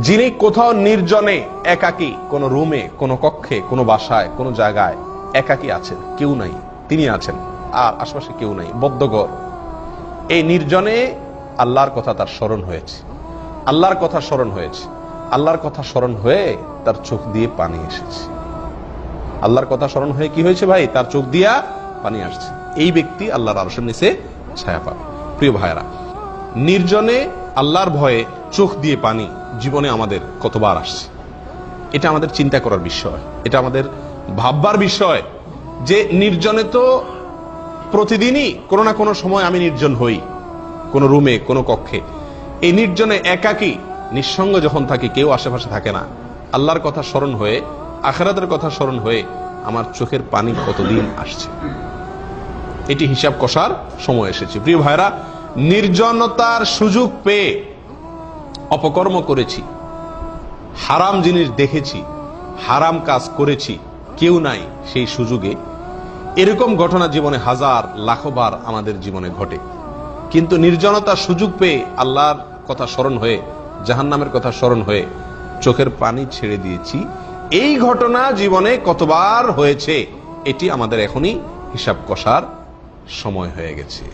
যিনি কোথাও নির্জনে একাকী, কোন রুমে, কোন কক্ষে, কোন বাসায়, কোন জায়গায় একাকী আছেন, কেউ নাই, তিনি আছেন আর আশপাশে কেউ নাই, বদ্ধঘর, এই নির্জনে আল্লাহর কথা তার স্মরণ হয়েছে, আল্লাহর কথা স্মরণ হয়েছে, আল্লাহর কথা স্মরণ হয়ে তার চোখ দিয়ে পানি এসেছে। আল্লাহর কথা স্মরণ হয়ে কি হয়েছে ভাই? তার চোখ দিয়া পানি আসছে। এই ব্যক্তি আল্লাহর আরশের নিচে ছায়া পাবে। প্রিয় ভাইরা, নির্জনে আল্লাহর ভয়ে চোখ দিয়ে পানি জীবনে আমাদের কতবার আসছে, এটা আমাদের চিন্তা করার বিষয়, এটা আমাদের ভাববার বিষয় যে নির্জনে তো প্রতিদিনই কোনো না কোনো সময় আমি নির্জন হই, কোন রুমে, কোন কক্ষে। এই নির্জনে একাকী নিঃসঙ্গ যখন থাকি, কেউ আশেপাশে থাকে না, আল্লাহর কথা স্মরণ হয়ে, আখিরাতের কথা স্মরণ হয়ে আমার চোখের পানি কতদিন আসছে, এটি হিসাব কষার সময় এসেছে। প্রিয় ভাইরা, নির্জনতার সুযোগ পেয়ে অপকর্ম করেছি, হারাম জিনিস দেখেছি, হারাম কাজ করেছি, কেউ নাই সেই সুযোগে, এরকম ঘটনা জীবনে হাজার লাখবার আমাদের জীবনে ঘটে। কিন্তু নির্জনতার সুযোগ পেয়ে আল্লাহর কথা স্মরণ হয়ে, জাহান্নামের কথা স্মরণ হয়ে চোখের পানি ছেড়ে দিয়েছি, এই ঘটনা জীবনে কতবার হয়েছে, এটি আমাদের এখনই হিসাব কষার সময় হয়ে গেছে।